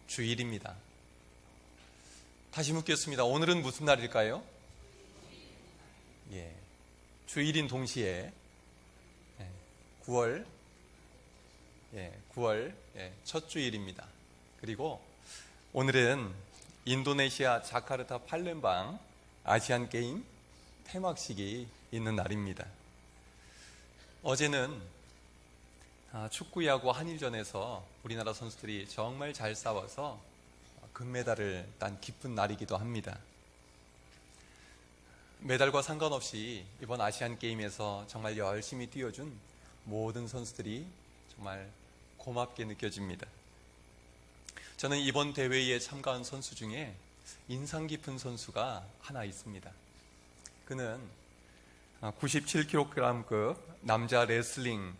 주일입니다. 다시 묻겠습니다. 오늘은 무슨 날일까요? 주일인 동시에 9월 첫 주일입니다. 그리고 오늘은 인도네시아 자카르타 팔렘방 아시안 게임 폐막식이 있는 날입니다. 어제는 축구, 야구, 한일전에서 우리나라 선수들이 정말 잘 싸워서 금메달을 딴 기쁜 날이기도 합니다. 메달과 상관없이 이번 아시안 게임에서 정말 열심히 뛰어준 모든 선수들이 정말 고맙게 느껴집니다. 저는 이번 대회에 참가한 선수 중에 인상 깊은 선수가 하나 있습니다. 그는 97kg급 남자 레슬링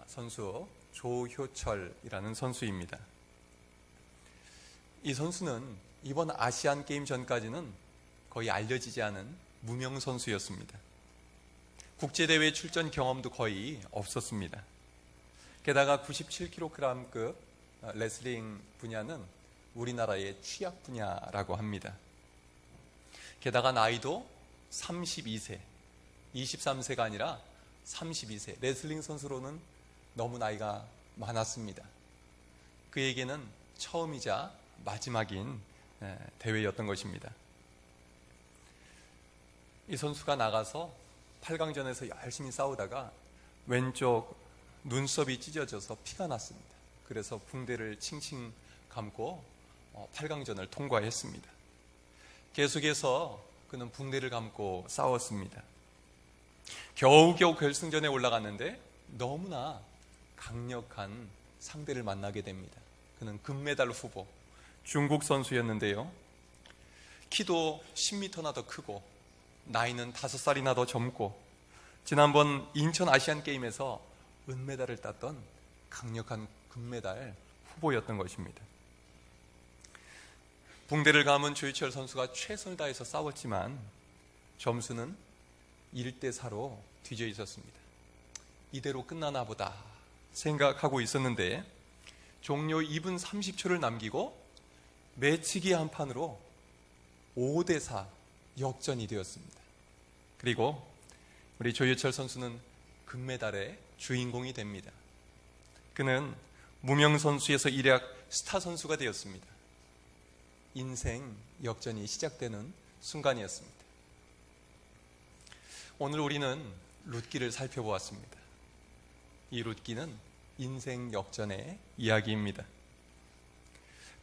선수 조효철이라는 선수입니다. 이 선수는 이번 아시안 게임 전까지는 거의 알려지지 않은 무명 선수였습니다. 국제대회 출전 경험도 거의 없었습니다. 게다가 97kg급 레슬링 분야는 우리나라의 취약 분야라고 합니다. 게다가 나이도 32세, 23세가 아니라 32세, 레슬링 선수로는 너무 나이가 많았습니다. 그에게는 처음이자 마지막인 대회였던 것입니다. 이 선수가 나가서 8강전에서 열심히 싸우다가 왼쪽 눈썹이 찢어져서 피가 났습니다. 그래서 붕대를 칭칭 감고 8강전을 통과했습니다. 계속해서 그는 붕대를 감고 싸웠습니다. 겨우겨우 결승전에 올라갔는데 너무나 강력한 상대를 만나게 됩니다. 그는 금메달 후보 중국 선수였는데요. 키도 10m나 더 크고 나이는 5살이나 더 젊고 지난번 인천 아시안 게임에서 은메달을 땄던 강력한 금메달 후보였던 것입니다. 붕대를 감은 조희철 선수가 최선을 다해서 싸웠지만 점수는 1대4로 뒤져 있었습니다. 이대로 끝나나 보다 생각하고 있었는데 종료 2분 30초를 남기고 매치기 한 판으로 5대4 역전이 되었습니다. 그리고 우리 조효철 선수는 금메달의 주인공이 됩니다. 그는 무명 선수에서 일약 스타 선수가 되었습니다. 인생 역전이 시작되는 순간이었습니다. 오늘 우리는 룻기를 살펴보았습니다. 이 룻기는 인생 역전의 이야기입니다.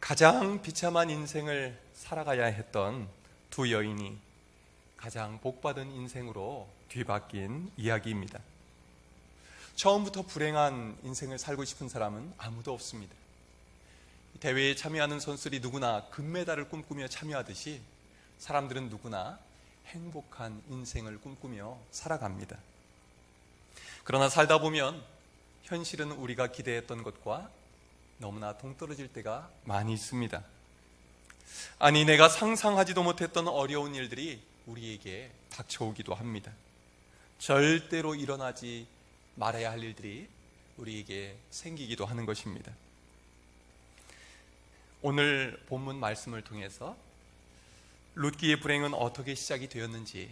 가장 비참한 인생을 살아가야 했던 두 여인이 가장 복받은 인생으로 뒤바뀐 이야기입니다. 처음부터 불행한 인생을 살고 싶은 사람은 아무도 없습니다. 대회에 참여하는 선수들이 누구나 금메달을 꿈꾸며 참여하듯이 사람들은 누구나 행복한 인생을 꿈꾸며 살아갑니다. 그러나 살다 보면 현실은 우리가 기대했던 것과 너무나 동떨어질 때가 많이 있습니다. 아니, 내가 상상하지도 못했던 어려운 일들이 우리에게 닥쳐오기도 합니다. 절대로 일어나지 말아야 할 일들이 우리에게 생기기도 하는 것입니다. 오늘 본문 말씀을 통해서 룻기의 불행은 어떻게 시작이 되었는지,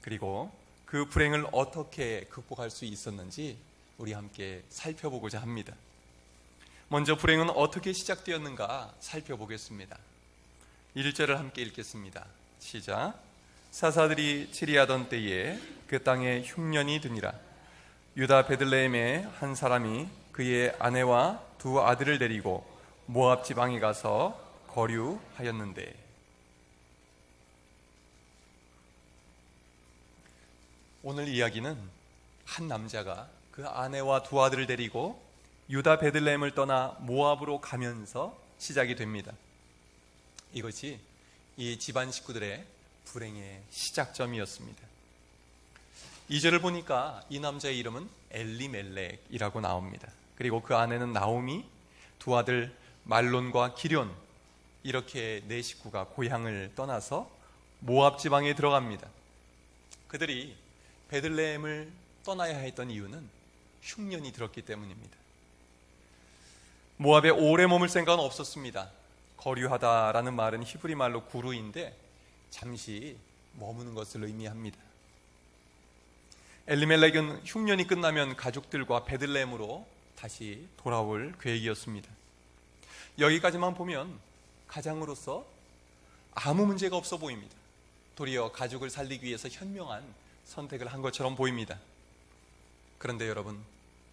그리고 그 불행을 어떻게 극복할 수 있었는지 우리 함께 살펴보고자 합니다. 먼저 불행은 어떻게 시작되었는가 살펴보겠습니다. 1절을 함께 읽겠습니다. 시작. 사사들이 치리하던 때에 그 땅에 흉년이 드니라. 유다 베들레헴의 한 사람이 그의 아내와 두 아들을 데리고 모압 지방에 가서 거류하였는데. 오늘 이야기는 한 남자가 그 아내와 두 아들을 데리고 유다 베들레헴을 떠나 모압으로 가면서 시작이 됩니다. 이것이 이 집안 식구들의 불행의 시작점이었습니다. 2절을 보니까 이 남자의 이름은 엘리멜렉이라고 나옵니다. 그리고 그 아내는 나오미, 두 아들 말론과 기럨, 이렇게 네 식구가 고향을 떠나서 모압 지방에 들어갑니다. 그들이 베들레헴을 떠나야 했던 이유는 흉년이 들었기 때문입니다. 모압에 오래 머물 생각은 없었습니다. 거류하다라는 말은 히브리 말로 구루인데 잠시 머무는 것을 의미합니다. 엘리멜렉은 흉년이 끝나면 가족들과 베들레헴으로 다시 돌아올 계획이었습니다. 여기까지만 보면 가장으로서 아무 문제가 없어 보입니다. 도리어 가족을 살리기 위해서 현명한 선택을 한 것처럼 보입니다. 그런데 여러분,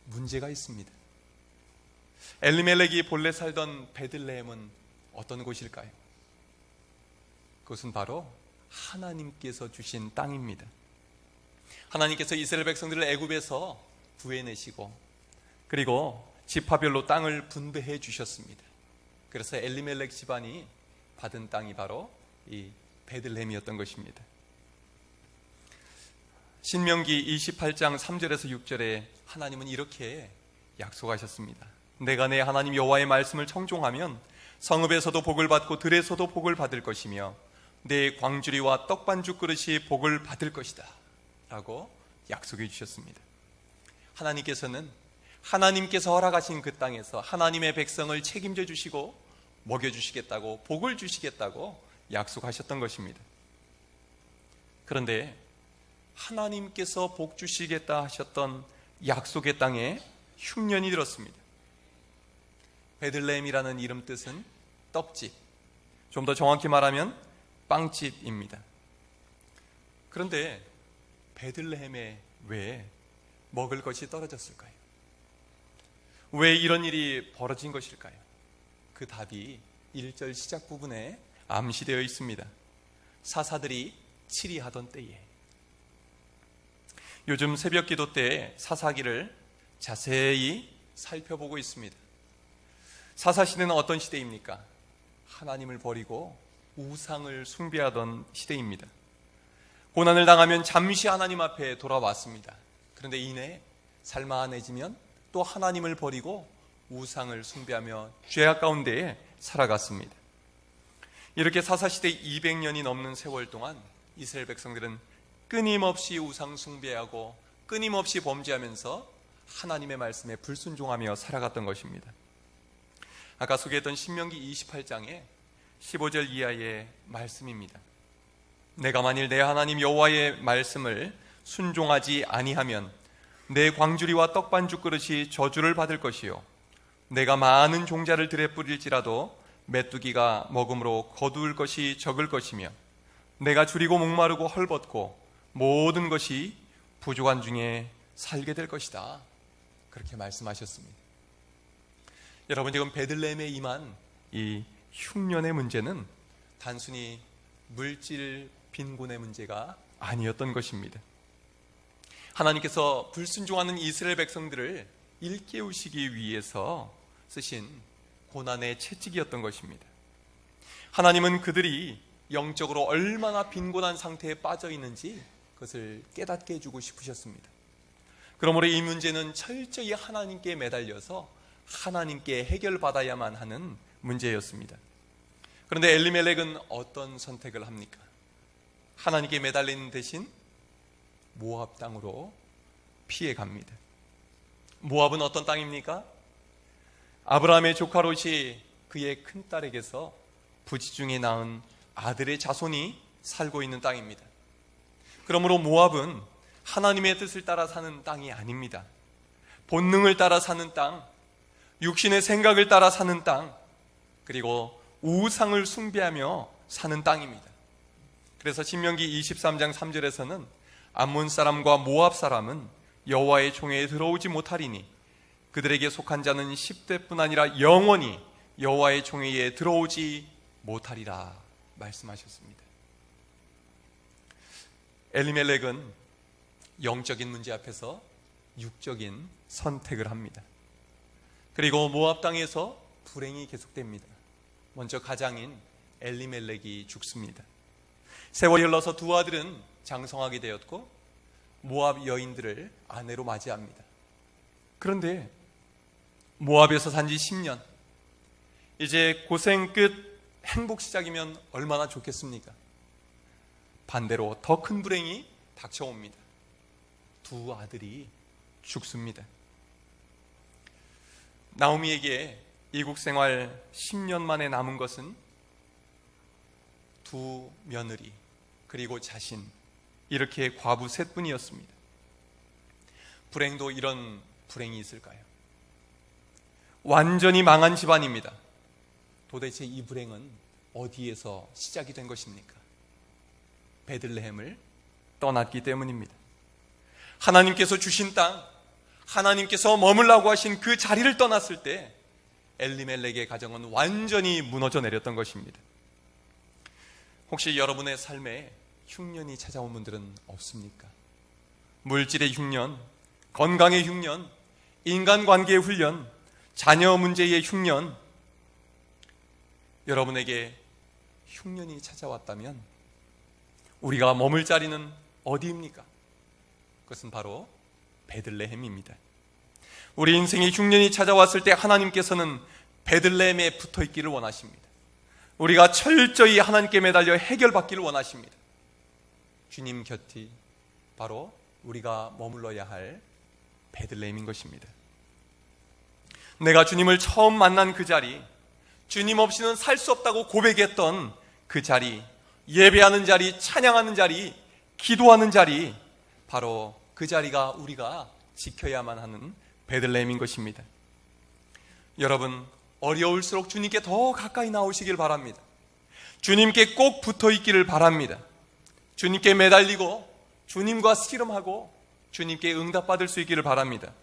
문제가 있습니다. 엘리멜렉이 본래 살던 베들레헴은 어떤 곳일까요? 그것은 바로 하나님께서 주신 땅입니다. 하나님께서 이스라엘 백성들을 애굽에서 구해내시고 그리고 지파별로 땅을 분배해 주셨습니다. 그래서 엘리멜렉 집안이 받은 땅이 바로 이 베들레헴이었던 것입니다. 신명기 28장 3절에서 6절에 하나님은 이렇게 약속하셨습니다. 내가 내 하나님 여호와의 말씀을 청종하면 성읍에서도 복을 받고 들에서도 복을 받을 것이며 내 광주리와 떡반죽 그릇이 복을 받을 것이다 라고 약속해 주셨습니다. 하나님께서는 하나님께서 허락하신 그 땅에서 하나님의 백성을 책임져 주시고 먹여주시겠다고, 복을 주시겠다고 약속하셨던 것입니다. 그런데 하나님께서 복 주시겠다 하셨던 약속의 땅에 흉년이 들었습니다. 베들레헴이라는 이름 뜻은 떡집, 좀 더 정확히 말하면 빵집입니다. 그런데 베들레헴에 왜 먹을 것이 떨어졌을까요? 왜 이런 일이 벌어진 것일까요? 그 답이 1절 시작 부분에 암시되어 있습니다. 사사들이 치리하던 때에. 요즘 새벽 기도 때 사사기를 자세히 살펴보고 있습니다. 사사시대는 어떤 시대입니까? 하나님을 버리고 우상을 숭배하던 시대입니다. 고난을 당하면 잠시 하나님 앞에 돌아왔습니다. 그런데 이내 살만해지면 또 하나님을 버리고 우상을 숭배하며 죄악 가운데에 살아갔습니다. 이렇게 사사시대 200년이 넘는 세월 동안 이스라엘 백성들은 끊임없이 우상 숭배하고 끊임없이 범죄하면서 하나님의 말씀에 불순종하며 살아갔던 것입니다. 아까 소개했던 신명기 28장의 15절 이하의 말씀입니다. 내가 만일 내 하나님 여호와의 말씀을 순종하지 아니하면 내 광주리와 떡반죽 그릇이 저주를 받을 것이요 내가 많은 종자를 들에 뿌릴지라도 메뚜기가 먹음으로 거두을 것이 적을 것이며 내가 줄이고 목마르고 헐벗고 모든 것이 부족한 중에 살게 될 것이다. 그렇게 말씀하셨습니다. 여러분, 지금 베들레헴에 임한 이 흉년의 문제는 단순히 물질 빈곤의 문제가 아니었던 것입니다. 하나님께서 불순종하는 이스라엘 백성들을 일깨우시기 위해서 쓰신 고난의 채찍이었던 것입니다. 하나님은 그들이 영적으로 얼마나 빈곤한 상태에 빠져 있는지 그것을 깨닫게 해주고 싶으셨습니다. 그러므로 이 문제는 철저히 하나님께 매달려서 하나님께 해결받아야만 하는 문제였습니다. 그런데 엘리멜렉은 어떤 선택을 합니까? 하나님께 매달리는 대신 모압 땅으로 피해 갑니다. 모압은 어떤 땅입니까? 아브라함의 조카 롯이 그의 큰딸에게서 부지 중에 낳은 아들의 자손이 살고 있는 땅입니다. 그러므로 모압은 하나님의 뜻을 따라 사는 땅이 아닙니다. 본능을 따라 사는 땅, 육신의 생각을 따라 사는 땅, 그리고 우상을 숭배하며 사는 땅입니다. 그래서 신명기 23장 3절에서는 암몬 사람과 모압 사람은 여호와의 총회에 들어오지 못하리니 그들에게 속한 자는 10대뿐 아니라 영원히 여호와의 총회에 들어오지 못하리라 말씀하셨습니다. 엘리멜렉은 영적인 문제 앞에서 육적인 선택을 합니다. 그리고 모압 땅에서 불행이 계속됩니다. 먼저 가장인 엘리멜렉이 죽습니다. 세월이 흘러서 두 아들은 장성하게 되었고 모압 여인들을 아내로 맞이합니다. 그런데 모압에서 산지 10년, 이제 고생 끝 행복 시작이면 얼마나 좋겠습니까? 반대로 더 큰 불행이 닥쳐옵니다. 두 아들이 죽습니다. 나오미에게 이국 생활 10년 만에 남은 것은 두 며느리 그리고 자신, 이렇게 과부 셋뿐이었습니다. 불행도 이런 불행이 있을까요? 완전히 망한 집안입니다. 도대체 이 불행은 어디에서 시작이 된 것입니까? 베들레헴을 떠났기 때문입니다. 하나님께서 주신 땅, 하나님께서 머물라고 하신 그 자리를 떠났을 때 엘리멜렉의 가정은 완전히 무너져 내렸던 것입니다. 혹시 여러분의 삶에 흉년이 찾아온 분들은 없습니까? 물질의 흉년, 건강의 흉년, 인간관계의 훈련, 자녀 문제의 흉년, 여러분에게 흉년이 찾아왔다면 우리가 머물 자리는 어디입니까? 그것은 바로 베들레헴입니다. 우리 인생에 흉년이 찾아왔을 때 하나님께서는 베들레헴에 붙어 있기를 원하십니다. 우리가 철저히 하나님께 매달려 해결받기를 원하십니다. 주님 곁이 바로 우리가 머물러야 할 베들레헴인 것입니다. 내가 주님을 처음 만난 그 자리, 주님 없이는 살 수 없다고 고백했던 그 자리, 예배하는 자리, 찬양하는 자리, 기도하는 자리, 바로 그 자리가 우리가 지켜야만 하는 베들레헴인 것입니다. 여러분, 어려울수록 주님께 더 가까이 나오시길 바랍니다. 주님께 꼭 붙어 있기를 바랍니다. 주님께 매달리고 주님과 씨름하고 주님께 응답받을 수 있기를 바랍니다.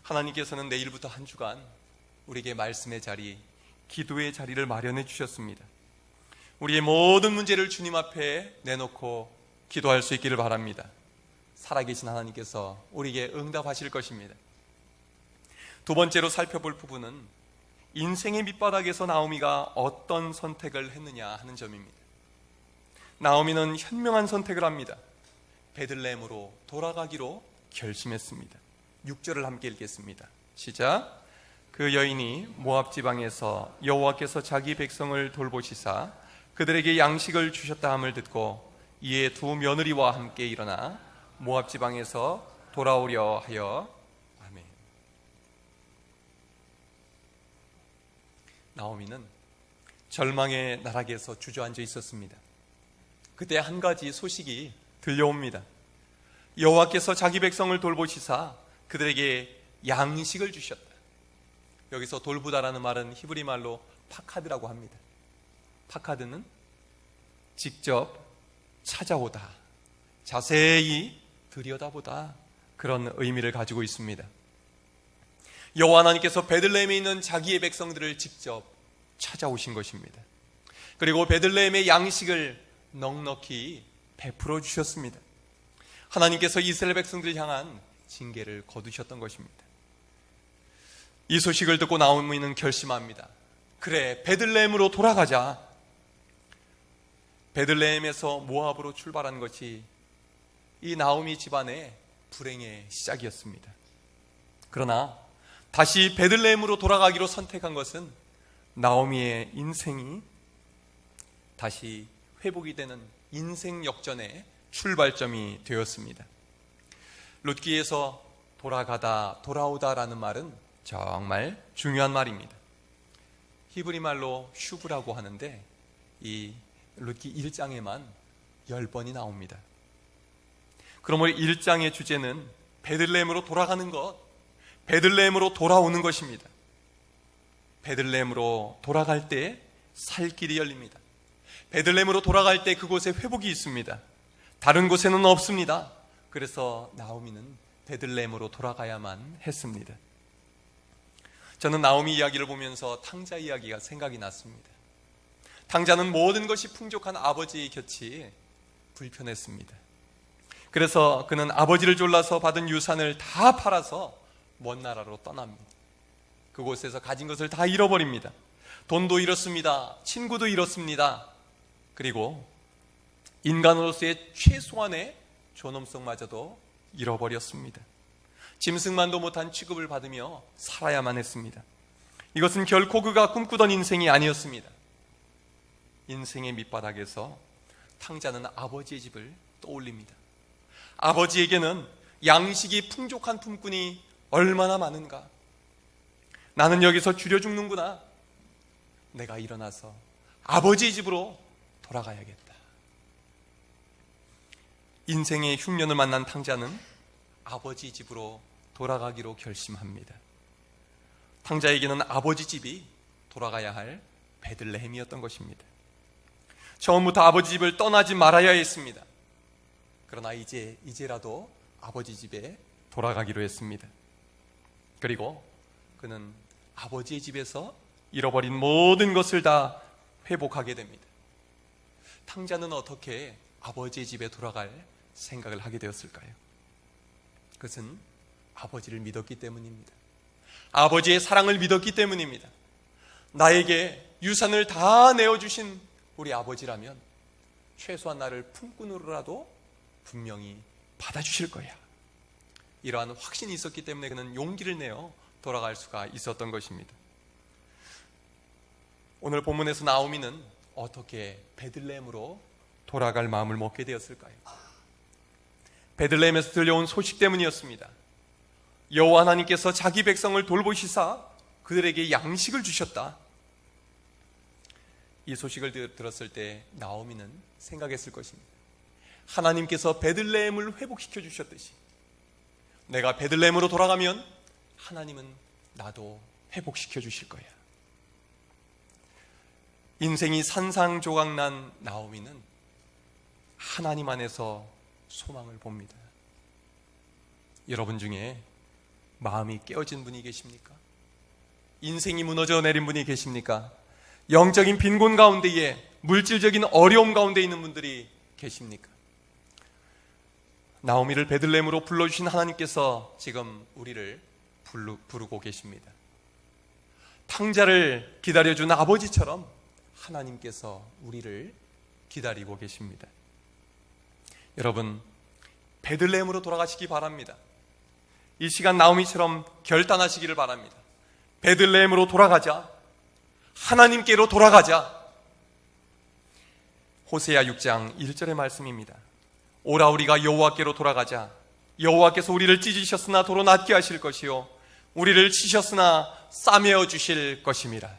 하나님께서는 내일부터 한 주간 우리에게 말씀의 자리, 기도의 자리를 마련해 주셨습니다. 우리의 모든 문제를 주님 앞에 내놓고 기도할 수 있기를 바랍니다. 살아계신 하나님께서 우리에게 응답하실 것입니다. 두 번째로 살펴볼 부분은 인생의 밑바닥에서 나오미가 어떤 선택을 했느냐 하는 점입니다. 나오미는 현명한 선택을 합니다. 베들레헴으로 돌아가기로 결심했습니다. 6절을 함께 읽겠습니다. 시작. 그 여인이 모압 지방에서 여호와께서 자기 백성을 돌보시사 그들에게 양식을 주셨다 함을 듣고 이에 두 며느리와 함께 일어나 모압 지방에서 돌아오려 하여. 아멘. 나오미는 절망의 나락에서 주저앉아 있었습니다. 그때 한 가지 소식이 들려옵니다. 여호와께서 자기 백성을 돌보시사 그들에게 양식을 주셨다. 여기서 돌보다라는 말은 히브리 말로 파카드라고 합니다. 파카드는 직접 찾아오다, 자세히 들여다보다, 그런 의미를 가지고 있습니다. 여호와 하나님께서 베들레헴에 있는 자기의 백성들을 직접 찾아오신 것입니다. 그리고 베들레헴의 양식을 넉넉히 베풀어 주셨습니다. 하나님께서 이스라엘 백성들을 향한 징계를 거두셨던 것입니다. 이 소식을 듣고 나오미는 결심합니다. 그래, 베들레헴으로 돌아가자. 베들레헴에서 모압으로 출발한 것이 이 나오미 집안의 불행의 시작이었습니다. 그러나 다시 베들레헴으로 돌아가기로 선택한 것은 나오미의 인생이 다시 회복이 되는 인생 역전의 출발점이 되었습니다. 룻기에서 돌아가다, 돌아오다라는 말은 정말 중요한 말입니다. 히브리 말로 슈브라고 하는데 이 룻기 1장에만 10번이 나옵니다. 그러므로 1장의 주제는 베들레헴으로 돌아가는 것, 베들레헴으로 돌아오는 것입니다. 베들레헴으로 돌아갈 때 살 길이 열립니다. 베들레헴으로 돌아갈 때 그곳에 회복이 있습니다. 다른 곳에는 없습니다. 그래서 나오미는 베들레헴으로 돌아가야만 했습니다. 저는 나오미 이야기를 보면서 탕자 이야기가 생각이 났습니다. 탕자는 모든 것이 풍족한 아버지의 곁이 불편했습니다. 그래서 그는 아버지를 졸라서 받은 유산을 다 팔아서 먼 나라로 떠납니다. 그곳에서 가진 것을 다 잃어버립니다. 돈도 잃었습니다. 친구도 잃었습니다. 그리고 인간으로서의 최소한의 존엄성마저도 잃어버렸습니다. 짐승만도 못한 취급을 받으며 살아야만 했습니다. 이것은 결코 그가 꿈꾸던 인생이 아니었습니다. 인생의 밑바닥에서 탕자는 아버지의 집을 떠올립니다. 아버지에게는 양식이 풍족한 품꾼이 얼마나 많은가. 나는 여기서 줄여 죽는구나. 내가 일어나서 아버지의 집으로 돌아가야겠다. 인생의 흉년을 만난 탕자는 아버지 집으로 돌아가기로 결심합니다. 탕자에게는 아버지 집이 돌아가야 할 베들레헴이었던 것입니다. 처음부터 아버지 집을 떠나지 말아야 했습니다. 그러나 이제라도 아버지 집에 돌아가기로 했습니다. 그리고 그는 아버지의 집에서 잃어버린 모든 것을 다 회복하게 됩니다. 탕자는 어떻게 아버지의 집에 돌아갈 생각을 하게 되었을까요? 그것은 아버지를 믿었기 때문입니다. 아버지의 사랑을 믿었기 때문입니다. 나에게 유산을 다 내어주신 우리 아버지라면 최소한 나를 품꾼으로라도 분명히 받아주실 거야. 이러한 확신이 있었기 때문에 그는 용기를 내어 돌아갈 수가 있었던 것입니다. 오늘 본문에서 나오미는 어떻게 베들레헴으로 돌아갈 마음을 먹게 되었을까요? 베들레헴에서 들려온 소식 때문이었습니다. 여호와 하나님께서 자기 백성을 돌보시사 그들에게 양식을 주셨다. 이 소식을 들었을 때 나오미는 생각했을 것입니다. 하나님께서 베들레헴을 회복시켜 주셨듯이 내가 베들레헴으로 돌아가면 하나님은 나도 회복시켜 주실 거야. 인생이 산상조각난 나오미는 하나님 안에서 소망을 봅니다. 여러분 중에 마음이 깨어진 분이 계십니까? 인생이 무너져 내린 분이 계십니까? 영적인 빈곤 가운데에 물질적인 어려움 가운데 있는 분들이 계십니까? 나오미를 베들레헴으로 불러주신 하나님께서 지금 우리를 부르고 계십니다. 탕자를 기다려준 아버지처럼 하나님께서 우리를 기다리고 계십니다. 여러분, 베들레헴으로 돌아가시기 바랍니다. 이 시간 나오미처럼 결단하시기를 바랍니다. 베들레헴으로 돌아가자. 하나님께로 돌아가자. 호세아 6장 1절의 말씀입니다. 오라 우리가 여호와께로 돌아가자. 여호와께서 우리를 찢으셨으나 도로 낫게 하실 것이요 우리를 치셨으나 싸매어 주실 것임이라.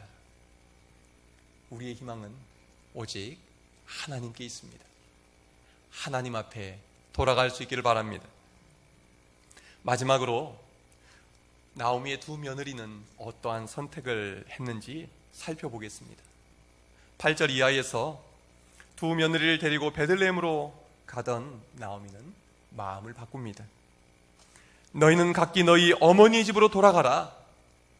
우리의 희망은 오직 하나님께 있습니다. 하나님 앞에 돌아갈 수 있기를 바랍니다. 마지막으로 나오미의 두 며느리는 어떠한 선택을 했는지 살펴보겠습니다. 8절 이하에서 두 며느리를 데리고 베들레헴으로 가던 나오미는 마음을 바꿉니다. 너희는 각기 너희 어머니 집으로 돌아가라.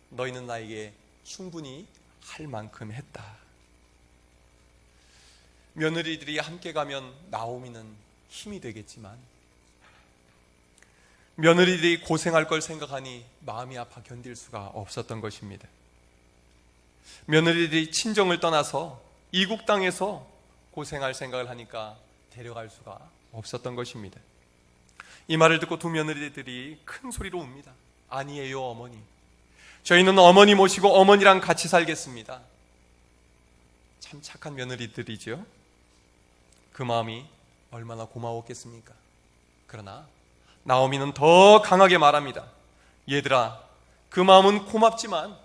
너희는 나에게 충분히 할 만큼 했다. 며느리들이 함께 가면 나오미는 힘이 되겠지만 며느리들이 고생할 걸 생각하니 마음이 아파 견딜 수가 없었던 것입니다. 며느리들이 친정을 떠나서 이국 땅에서 고생할 생각을 하니까 데려갈 수가 없었던 것입니다. 이 말을 듣고 두 며느리들이 큰 소리로 웁니다. 아니에요 어머니, 저희는 어머니 모시고 어머니랑 같이 살겠습니다. 참 착한 며느리들이죠. 그 마음이 얼마나 고마웠겠습니까? 그러나 나오미는 더 강하게 말합니다. 얘들아, 그 마음은 고맙지만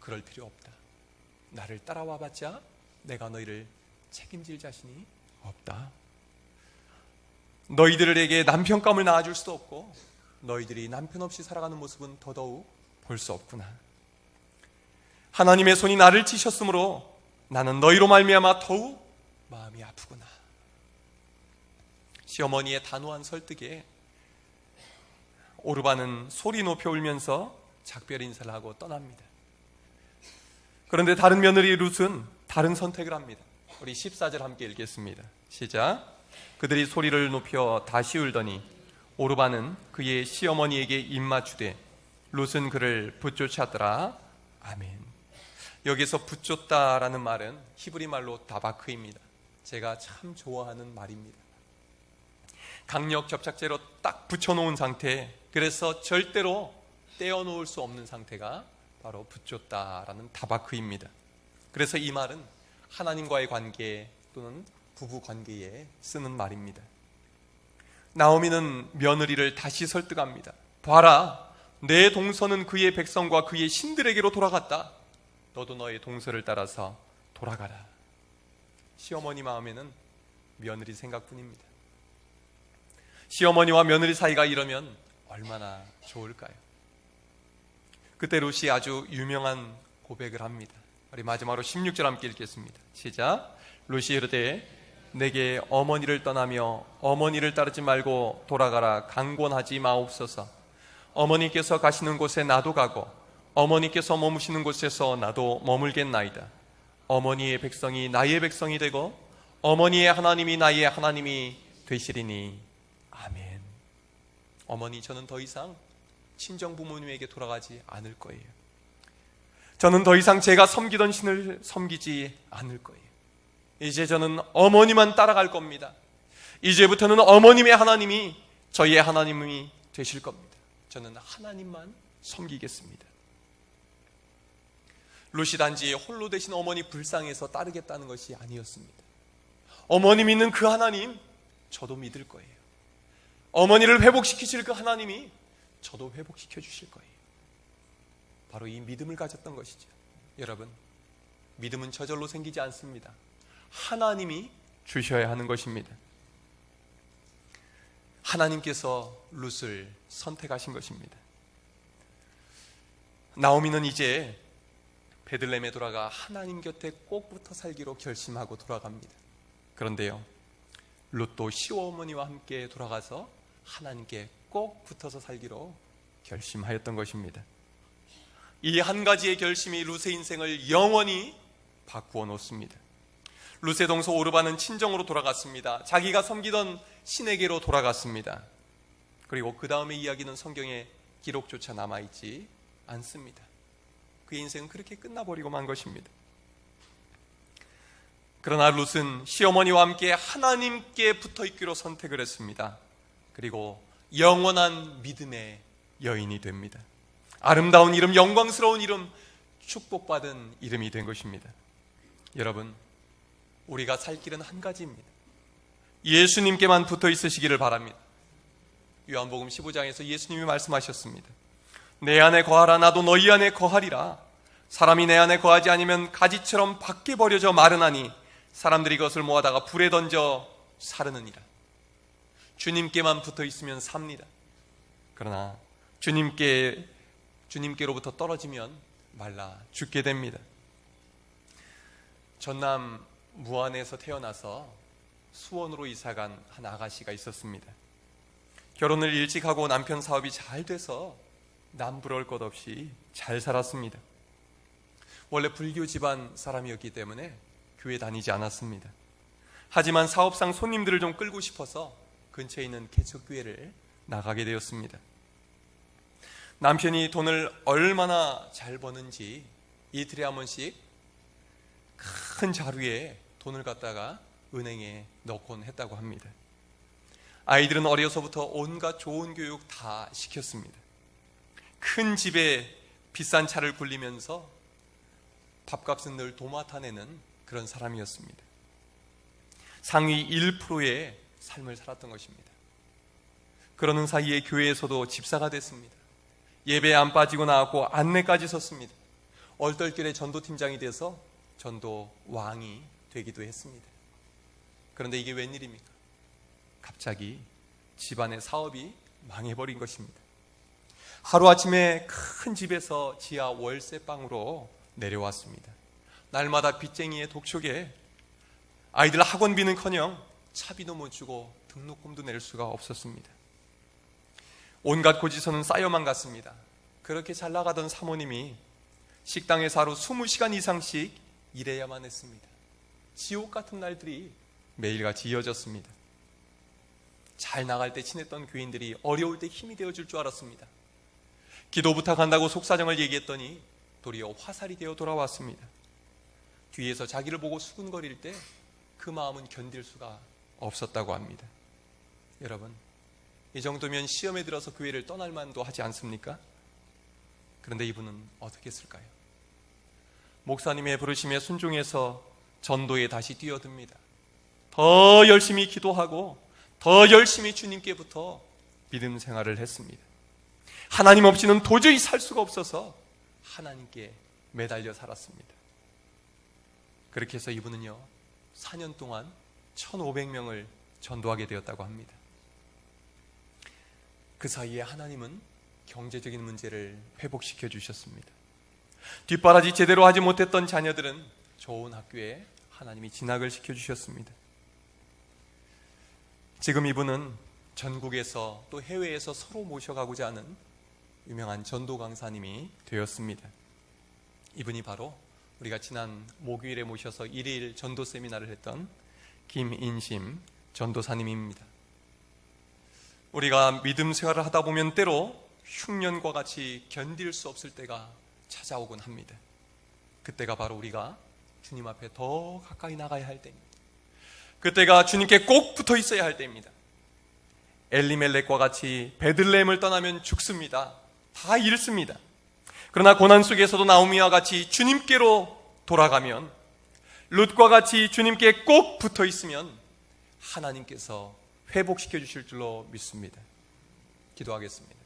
그럴 필요 없다. 나를 따라와 봤자 내가 너희를 책임질 자신이 없다. 너희들에게 남편감을 낳아줄 수도 없고 너희들이 남편 없이 살아가는 모습은 더더욱 볼 수 없구나. 하나님의 손이 나를 치셨으므로 나는 너희로 말미암아 더욱 마음이 아프구나. 시어머니의 단호한 설득에 오르반은 소리 높여 울면서 작별 인사를 하고 떠납니다. 그런데 다른 며느리 룻은 다른 선택을 합니다. 우리 14절 함께 읽겠습니다. 시작. 그들이 소리를 높여 다시 울더니 오르반은 그의 시어머니에게 입맞추되 룻은 그를 붙쫓았더라. 아멘. 여기서 붙쫓다라는 말은 히브리 말로 다바크입니다. 제가 참 좋아하는 말입니다. 강력 접착제로 딱 붙여놓은 상태, 그래서 절대로 떼어놓을 수 없는 상태가 바로 붙였다라는 다바크입니다. 그래서 이 말은 하나님과의 관계 또는 부부 관계에 쓰는 말입니다. 나오미는 며느리를 다시 설득합니다. 봐라, 내 동서는 그의 백성과 그의 신들에게로 돌아갔다. 너도 너의 동서를 따라서 돌아가라. 시어머니 마음에는 며느리 생각뿐입니다. 시어머니와 며느리 사이가 이러면 얼마나 좋을까요? 그때 룻이 아주 유명한 고백을 합니다. 우리 마지막으로 16절 함께 읽겠습니다. 시작. 룻이 이르되 내게 어머니를 떠나며 어머니를 따르지 말고 돌아가라 강권하지 마옵소서. 어머니께서 가시는 곳에 나도 가고 어머니께서 머무시는 곳에서 나도 머물겠나이다. 어머니의 백성이 나의 백성이 되고 어머니의 하나님이 나의 하나님이 되시리니 아멘. 어머니, 저는 더 이상 친정 부모님에게 돌아가지 않을 거예요. 저는 더 이상 제가 섬기던 신을 섬기지 않을 거예요. 이제 저는 어머니만 따라갈 겁니다. 이제부터는 어머님의 하나님이 저희의 하나님이 되실 겁니다. 저는 하나님만 섬기겠습니다. 룻이 단지 홀로 되신 어머니 불쌍해서 따르겠다는 것이 아니었습니다. 어머니 믿는 그 하나님, 저도 믿을 거예요. 어머니를 회복시키실 그 하나님이 저도 회복시켜 주실 거예요. 바로 이 믿음을 가졌던 것이죠. 여러분, 믿음은 저절로 생기지 않습니다. 하나님이 주셔야 하는 것입니다. 하나님께서 룻을 선택하신 것입니다. 나오미는 이제 베들레헴에 돌아가 하나님 곁에 꼭 붙어 살기로 결심하고 돌아갑니다. 그런데요, 룻도 시어머니와 함께 돌아가서 하나님께 꼭 붙어서 살기로 결심하였던 것입니다. 이 한 가지의 결심이 룻의 인생을 영원히 바꾸어 놓습니다. 룻의 동서 오르바는 친정으로 돌아갔습니다. 자기가 섬기던 신에게로 돌아갔습니다. 그리고 그 다음의 이야기는 성경에 기록조차 남아있지 않습니다. 그의 인생은 그렇게 끝나버리고 만 것입니다. 그러나 룻은 시어머니와 함께 하나님께 붙어있기로 선택을 했습니다. 그리고 영원한 믿음의 여인이 됩니다. 아름다운 이름, 영광스러운 이름, 축복받은 이름이 된 것입니다. 여러분, 우리가 살 길은 한 가지입니다. 예수님께만 붙어 있으시기를 바랍니다. 요한복음 15장에서 예수님이 말씀하셨습니다. 내 안에 거하라, 나도 너희 안에 거하리라. 사람이 내 안에 거하지 않으면 가지처럼 밖에 버려져 마르나니 사람들이 그것을 모아다가 불에 던져 사르느니라. 주님께만 붙어 있으면 삽니다. 그러나 주님께로부터 떨어지면 말라 죽게 됩니다. 전남 무안에서 태어나서 수원으로 이사간 한 아가씨가 있었습니다. 결혼을 일찍 하고 남편 사업이 잘 돼서 남부러울 것 없이 잘 살았습니다. 원래 불교 집안 사람이었기 때문에 교회 다니지 않았습니다. 하지만 사업상 손님들을 좀 끌고 싶어서 근처에 있는 개척교회를 나가게 되었습니다. 남편이 돈을 얼마나 잘 버는지 이틀에 한 번씩 큰 자루에 돈을 갖다가 은행에 넣곤 했다고 합니다. 아이들은 어려서부터 온갖 좋은 교육 다 시켰습니다. 큰 집에 비싼 차를 굴리면서 밥값은 늘 도맡아 내는 그런 사람이었습니다. 상위 1%의 삶을 살았던 것입니다. 그러는 사이에 교회에서도 집사가 됐습니다. 예배에 안 빠지고 나왔고 안내까지 섰습니다. 얼떨결에 전도팀장이 돼서 전도 왕이 되기도 했습니다. 그런데 이게 웬일입니까? 갑자기 집안의 사업이 망해버린 것입니다. 하루아침에 큰 집에서 지하 월세방으로 내려왔습니다. 날마다 빚쟁이의 독촉에 아이들 학원비는커녕 차비도 못 주고 등록금도 낼 수가 없었습니다. 온갖 고지서는 쌓여만 갔습니다. 그렇게 잘 나가던 사모님이 식당에서 하루 20시간 이상씩 일해야만 했습니다. 지옥 같은 날들이 매일같이 이어졌습니다. 잘 나갈 때 친했던 교인들이 어려울 때 힘이 되어줄 줄 알았습니다. 기도 부탁한다고 속사정을 얘기했더니 도리어 화살이 되어 돌아왔습니다. 뒤에서 자기를 보고 수군거릴 때 그 마음은 견딜 수가 없었다고 합니다. 여러분, 이 정도면 시험에 들어서 교회를 떠날 만도 하지 않습니까? 그런데 이분은 어떻게 했을까요? 목사님의 부르심에 순종해서 전도에 다시 뛰어듭니다. 더 열심히 기도하고 더 열심히 주님께부터 믿음 생활을 했습니다. 하나님 없이는 도저히 살 수가 없어서 하나님께 매달려 살았습니다. 그렇게 해서 이분은요 4년 동안 1500명을 전도하게 되었다고 합니다. 그 사이에 하나님은 경제적인 문제를 회복시켜 주셨습니다. 뒷바라지 제대로 하지 못했던 자녀들은 좋은 학교에 하나님이 진학을 시켜 주셨습니다. 지금 이분은 전국에서 또 해외에서 서로 모셔가고자 하는 유명한 전도 강사님이 되었습니다. 이분이 바로 우리가 지난 목요일에 모셔서 1일 전도 세미나를 했던 김인심 전도사님입니다. 우리가 믿음 생활을 하다 보면 때로 흉년과 같이 견딜 수 없을 때가 찾아오곤 합니다. 그때가 바로 우리가 주님 앞에 더 가까이 나가야 할 때입니다. 그때가 주님께 꼭 붙어 있어야 할 때입니다. 엘리멜렉과 같이 베들레헴을 떠나면 죽습니다. 다 잃습니다. 그러나 고난 속에서도 나오미와 같이 주님께로 돌아가면, 룻과 같이 주님께 꼭 붙어 있으면 하나님께서 회복시켜 주실 줄로 믿습니다. 기도하겠습니다.